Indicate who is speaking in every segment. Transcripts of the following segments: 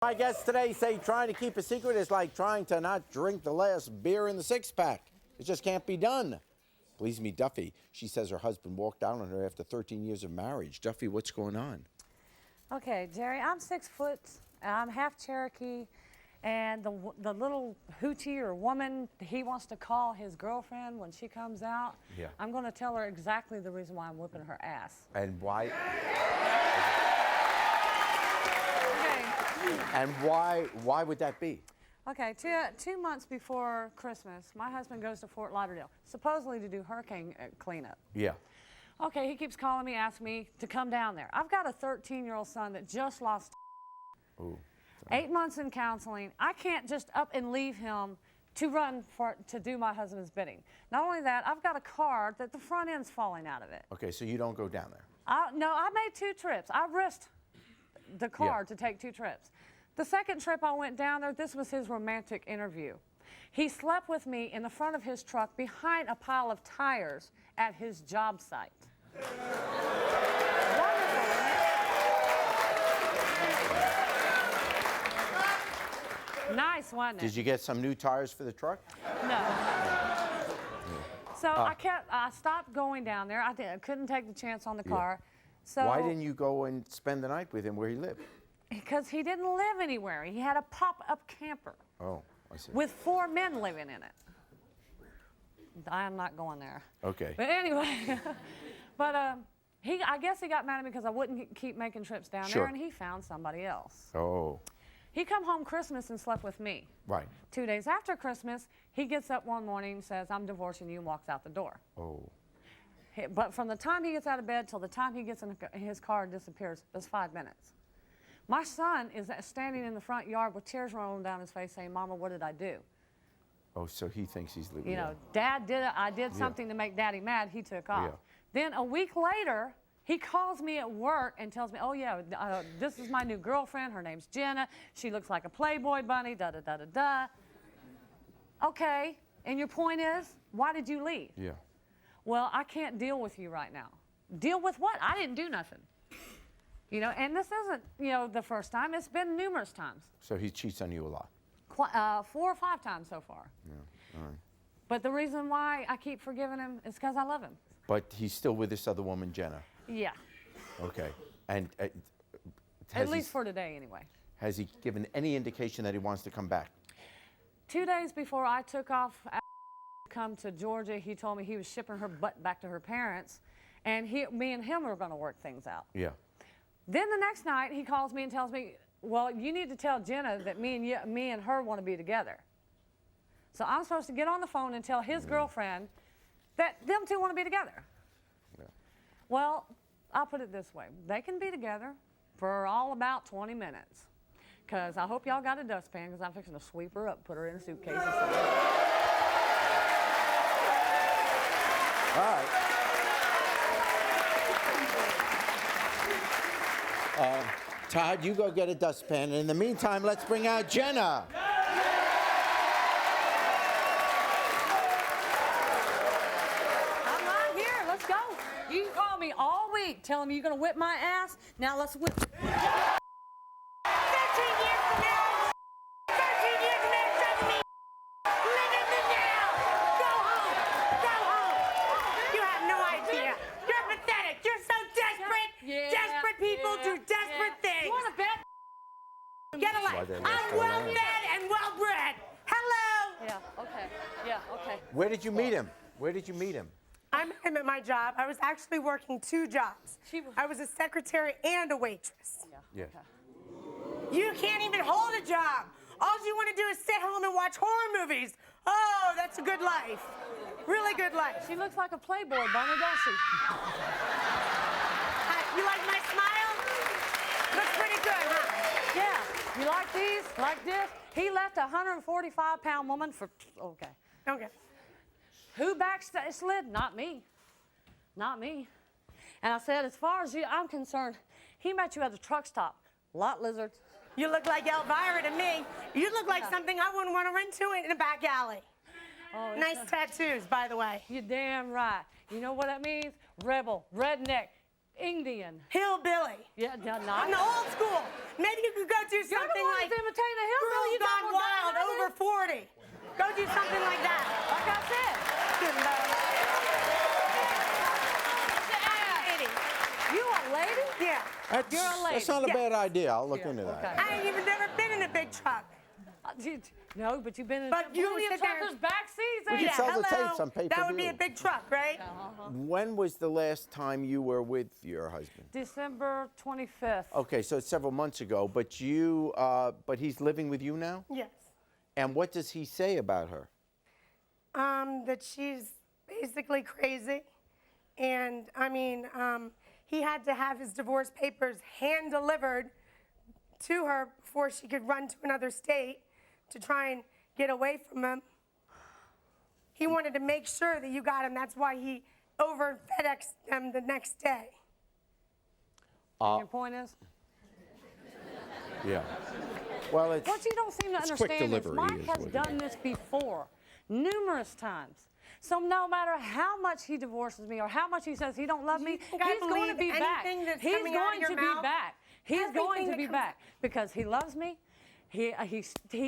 Speaker 1: My guests today say trying to keep a secret is like trying to not drink the last beer in the six-pack. It just can't be done. Please meet Duffy. She says her husband walked out on her after 13 years of marriage. Duffy, what's going on?
Speaker 2: Okay, Jerry, I'm 6 foot, I'm half Cherokee, and the little hoochie or woman he wants to call his girlfriend when she comes out, I'm going to tell her exactly the reason why I'm whipping her ass.
Speaker 1: And why?
Speaker 2: Okay.
Speaker 1: And why would that be?
Speaker 2: Okay, two months before Christmas, my husband goes to Fort Lauderdale, supposedly to do hurricane cleanup.
Speaker 1: Yeah.
Speaker 2: Okay, he keeps calling me, asking me to come down there. I've got a 13-year-old son that just lost.
Speaker 1: Ooh.
Speaker 2: 8 months in counseling. I can't just up and leave him to do my husband's bidding. Not only that, I've got a car that the front end's falling out of it.
Speaker 1: Okay, so you don't go down there?
Speaker 2: No, I made 2 trips. I risked the car to take 2 trips. The second trip I went down there, this was his romantic interview. He slept with me in the front of his truck behind a pile of tires at his job site. Wonderful, isn't it? Nice, wasn't it?
Speaker 1: Did you get some new tires for the truck?
Speaker 2: No. So I stopped going down there. I couldn't take the chance on the car. So
Speaker 1: why didn't you go and spend the night with him where he lived?
Speaker 2: Because he didn't live anywhere. He had a pop-up camper.
Speaker 1: Oh, I see.
Speaker 2: With 4 men living in it. I'm not going there.
Speaker 1: Okay.
Speaker 2: But anyway, I guess he got mad at me because I wouldn't keep making trips down there, and he found somebody else.
Speaker 1: Oh.
Speaker 2: He come home Christmas and slept with me.
Speaker 1: Right.
Speaker 2: 2 days after Christmas, he gets up one morning and says, "I'm divorcing you," and walks out the door.
Speaker 1: Oh.
Speaker 2: But from the time he gets out of bed till the time he gets in his car and disappears, there's 5 minutes. My son is standing in the front yard with tears rolling down his face saying, "Mama, what did I do?"
Speaker 1: Oh, so he thinks he's leaving.
Speaker 2: You know, I did something to make Daddy mad. He took off.
Speaker 1: Yeah.
Speaker 2: Then a week later, he calls me at work and tells me, "Oh yeah, this is my new girlfriend. Her name's Jenna. She looks like a Playboy bunny, da da da da da." Okay, and your point is, why did you leave?
Speaker 1: Yeah.
Speaker 2: Well, I can't deal with you right now. Deal with what? I didn't do nothing. You know, and this isn't, the first time. It's been numerous times.
Speaker 1: So he cheats on you a lot?
Speaker 2: 4 or 5 times so far.
Speaker 1: Yeah, all right.
Speaker 2: But the reason why I keep forgiving him is because I love him.
Speaker 1: But he's still with this other woman, Jenna?
Speaker 2: Yeah.
Speaker 1: Okay. And
Speaker 2: at least for today, anyway.
Speaker 1: Has he given any indication that he wants to come back?
Speaker 2: 2 days before I took off to come to Georgia, he told me he was shipping her butt back to her parents, and me and him were going to work things out.
Speaker 1: Yeah.
Speaker 2: Then the next night, he calls me and tells me, "Well, you need to tell Jenna that me and her want to be together." So I'm supposed to get on the phone and tell his girlfriend that them two want to be together.
Speaker 1: Yeah.
Speaker 2: Well, I'll put it this way. They can be together for all about 20 minutes. Because I hope y'all got a dustpan, because I'm fixing to sweep her up, put her in a suitcase. And stuff.
Speaker 1: All right. Todd, you go get a dustpan. And in the meantime, let's bring out Jenna.
Speaker 2: I'm right here. Let's go. You can call me all week telling me you're going to whip my ass. Now let's whip. 13 years from now. 13 years from now, doesn't mean live in the now. Go home. Go home. You have no idea. You're pathetic. You're so desperate. Desperate people do desperate things. You want to bet? Get away. I'm well-fed and well-bred. Hello. Yeah, okay. Yeah, okay.
Speaker 1: Where did you meet him? Where did you meet him?
Speaker 3: I met him at my job. I was actually working 2 jobs. I was a secretary and a waitress.
Speaker 1: Yeah.
Speaker 2: Okay.
Speaker 3: You can't even hold a job. All you want to do is sit home and watch horror movies. Oh, that's a good life. Really good life.
Speaker 2: She looks like a Playboy bunny, don't she?
Speaker 3: You like my smile? Looks pretty good, huh?
Speaker 2: Yeah. You like these? Like this? He left a 145-pound woman for... Okay.
Speaker 3: Okay.
Speaker 2: Who backslid? Not me. Not me. And I said, as far as I'm concerned, he met you at the truck stop. Lot lizards.
Speaker 3: You look like Elvira to me. You look like something I wouldn't want to run to in a back alley.
Speaker 2: Oh,
Speaker 3: nice tattoos, by the way.
Speaker 2: You're damn right. You know what that means? Rebel, redneck.
Speaker 4: Indian.
Speaker 3: Hillbilly.
Speaker 4: Yeah,
Speaker 3: I'm
Speaker 4: not.
Speaker 3: the old school. Maybe you could go do
Speaker 4: You're the
Speaker 3: something
Speaker 4: one
Speaker 3: like
Speaker 4: that's imitating a hillbilly.
Speaker 3: Girls
Speaker 4: You got
Speaker 3: Gone
Speaker 4: more
Speaker 3: Wild,
Speaker 4: than I do.
Speaker 3: over 40. Go do something like that.
Speaker 4: Like I said. You a lady?
Speaker 3: Yeah.
Speaker 4: You're a lady.
Speaker 1: That's not a
Speaker 3: Yeah.
Speaker 1: bad idea. I'll look
Speaker 4: Yeah,
Speaker 1: into that.
Speaker 4: okay.
Speaker 3: I ain't even never been in a big truck.
Speaker 4: No, but you've been in
Speaker 3: But you
Speaker 4: plenty of
Speaker 3: sit there-
Speaker 4: truckers' back seats.
Speaker 1: We
Speaker 4: ain't
Speaker 1: could
Speaker 4: ya?
Speaker 1: sell the
Speaker 3: hello.
Speaker 1: tapes on
Speaker 3: That would be a
Speaker 1: pay-per-view.
Speaker 3: big truck, right?
Speaker 1: When was the last time you were with your husband?
Speaker 4: December 25th.
Speaker 1: Okay, so it's several months ago. But he's living with you now.
Speaker 3: Yes.
Speaker 1: And what does he say about her?
Speaker 3: That she's basically crazy. And, I mean, he had to have his divorce papers hand-delivered to her before she could run to another state to try and get away from him. He wanted to make sure that you got him. That's why he over FedExed them the next day.
Speaker 4: Your point is?
Speaker 1: Yeah. Well, it's
Speaker 4: What you don't seem to
Speaker 1: it's quick
Speaker 4: understand is
Speaker 1: delivery
Speaker 4: Mike
Speaker 1: is
Speaker 4: has
Speaker 1: what it
Speaker 4: done this before, numerous times. So no matter how much he divorces me or how much he says he don't love me,
Speaker 3: think I
Speaker 4: he's going to
Speaker 3: believe
Speaker 4: be back.
Speaker 3: anything that's
Speaker 4: He's
Speaker 3: coming out of
Speaker 4: going
Speaker 3: your
Speaker 4: to be
Speaker 3: mouth?
Speaker 4: back. He's
Speaker 3: Everything
Speaker 4: going to
Speaker 3: that
Speaker 4: be
Speaker 3: comes-
Speaker 4: back because he loves me. He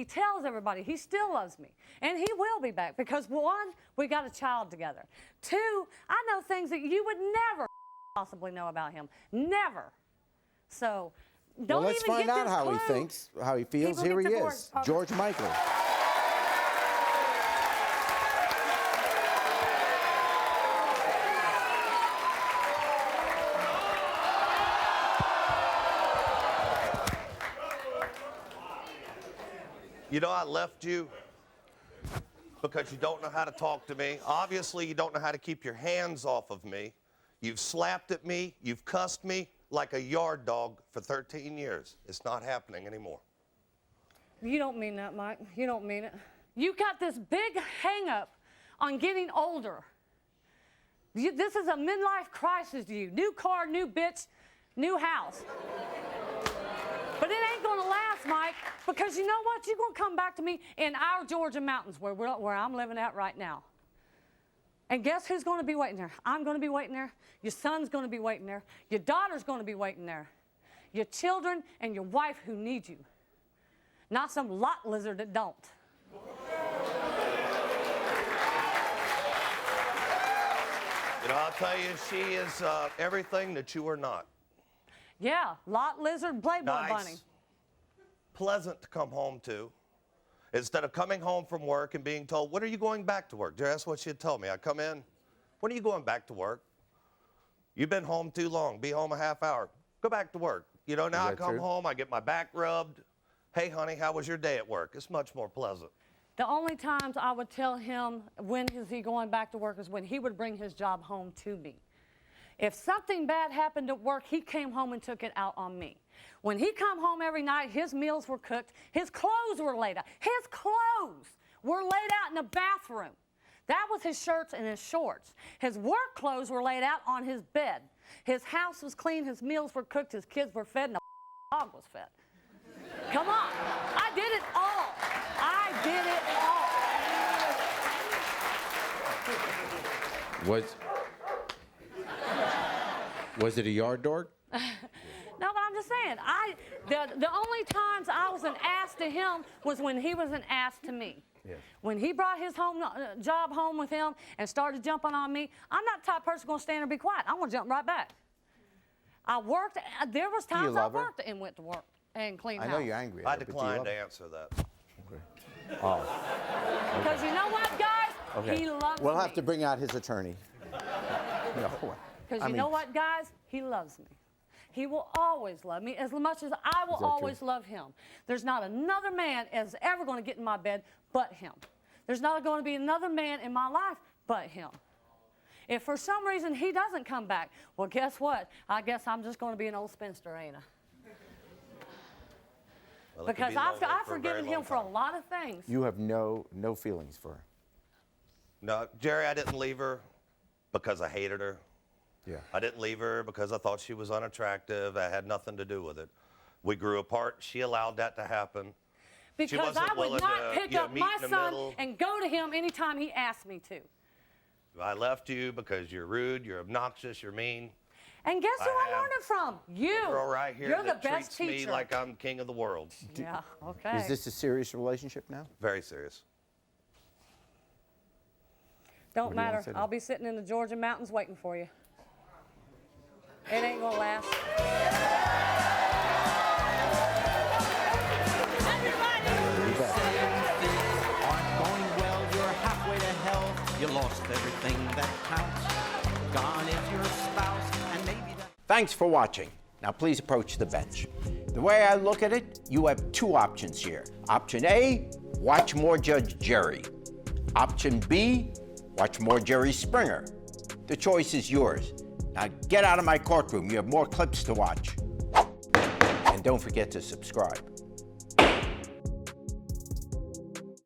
Speaker 4: tells everybody he still loves me, and he will be back because one, we got a child together. Two, I know things that you would never possibly know about him, never. So don't
Speaker 1: well, let's
Speaker 4: even
Speaker 1: find
Speaker 4: get
Speaker 1: out
Speaker 4: this
Speaker 1: how
Speaker 4: clue.
Speaker 1: he thinks, how he feels.
Speaker 3: People
Speaker 1: Here
Speaker 3: get
Speaker 1: he
Speaker 3: divorced
Speaker 1: is,
Speaker 3: all the
Speaker 1: George Michael.
Speaker 5: You know, I left you because you don't know how to talk to me. Obviously, you don't know how to keep your hands off of me. You've slapped at me. You've cussed me like a yard dog for 13 years. It's not happening anymore.
Speaker 4: You don't mean that, Mike. You don't mean it. You got this big hang-up on getting older. This is a midlife crisis to you. New car, new bitch, new house. But it ain't gonna last, Mike, because you know what? You're gonna come back to me in our Georgia mountains where I'm living at right now. And guess who's gonna be waiting there? I'm gonna be waiting there. Your son's gonna be waiting there. Your daughter's gonna be waiting there. Your children and your wife who need you. Not some lot lizard that don't.
Speaker 5: You know, I'll tell you, she is everything that you are not.
Speaker 4: Yeah, lot lizard, Playboy
Speaker 5: Nice,
Speaker 4: bunny.
Speaker 5: pleasant to come home to. Instead of coming home from work and being told, when are you going back to work? That's what she'd tell me. I come in, when are you going back to work? You've been home too long. Be home a half hour. Go back to work. You know, now I
Speaker 1: that
Speaker 5: come
Speaker 1: true?
Speaker 5: home, I get my back rubbed. Hey, honey, how was your day at work? It's much more pleasant.
Speaker 4: The only times I would tell him when is he going back to work is when he would bring his job home to me. If something bad happened at work, he came home and took it out on me. When he come home every night, his meals were cooked, his clothes were laid out. His clothes were laid out in the bathroom. That was his shirts and his shorts. His work clothes were laid out on his bed. His house was clean, his meals were cooked, his kids were fed, and the dog was fed. Come on. I did it all. I did it all.
Speaker 1: Was it a yard dog?
Speaker 4: No, but I'm just saying, the only times I was an ass to him was when he was an ass to me.
Speaker 1: Yes.
Speaker 4: When he brought his job home with him and started jumping on me, I'm not the type of person going to stand and be quiet. I'm going to jump right back. I worked. There was times I
Speaker 1: love her?
Speaker 4: worked and went to work and cleaned
Speaker 1: I
Speaker 4: house.
Speaker 1: know you're angry at
Speaker 5: I
Speaker 1: her, but do you
Speaker 5: decline
Speaker 1: love
Speaker 5: to
Speaker 1: her?
Speaker 5: answer that.
Speaker 1: Oh,
Speaker 4: Because you know what, guys?
Speaker 1: okay.
Speaker 4: He loves me.
Speaker 1: We'll have to bring out his attorney. No.
Speaker 4: Because
Speaker 1: I
Speaker 4: you
Speaker 1: mean-
Speaker 4: know what, guys? He loves me. He will always love me as much as I will
Speaker 1: Is that
Speaker 4: always
Speaker 1: true?
Speaker 4: love him. There's not another man is ever going to get in my bed but him. There's not going to be another man in my life but him. If for some reason he doesn't come back, well, guess what? I guess I'm just going to be an old spinster, ain't I?
Speaker 5: Well, it could
Speaker 4: Because
Speaker 5: be lonely
Speaker 4: I've
Speaker 5: for a very
Speaker 4: forgiven him
Speaker 5: long
Speaker 4: for a
Speaker 5: time.
Speaker 4: lot of things.
Speaker 1: You have no feelings for her.
Speaker 5: No, Jerry, I didn't leave her because I hated her.
Speaker 1: Yeah.
Speaker 5: I didn't leave her because I thought she was unattractive. I had nothing to do with it. We grew apart. She allowed that to happen.
Speaker 4: Because
Speaker 5: wasn't
Speaker 4: I would
Speaker 5: willing
Speaker 4: not
Speaker 5: to,
Speaker 4: pick
Speaker 5: you know,
Speaker 4: up
Speaker 5: meet
Speaker 4: my
Speaker 5: in the
Speaker 4: son
Speaker 5: middle.
Speaker 4: and go to him anytime he asked me to.
Speaker 5: I left you because you're rude, you're obnoxious, you're mean.
Speaker 4: And guess who
Speaker 5: I
Speaker 4: I
Speaker 5: have.
Speaker 4: learned it from? You.
Speaker 5: Girl right here
Speaker 4: You're the
Speaker 5: that
Speaker 4: best
Speaker 5: treats
Speaker 4: teacher.
Speaker 5: me like I'm king of the world.
Speaker 4: Yeah, okay.
Speaker 1: Is this a serious relationship now?
Speaker 5: Very serious.
Speaker 4: Don't
Speaker 1: What do you wanna
Speaker 4: matter.
Speaker 1: say to
Speaker 4: I'll
Speaker 1: them?
Speaker 4: be sitting in the Georgia mountains waiting for you. It ain't gonna last.
Speaker 6: Aren't going well, you're halfway to hell. You lost everything that counts. Gone is your spouse, and maybe that.
Speaker 1: Thanks for watching. Now please approach the bench. The way I look at it, you have two options here. Option A, watch more Judge Jerry. Option B, watch more Jerry Springer. The choice is yours. Now get out of my courtroom. You have more clips to watch. And don't forget to subscribe.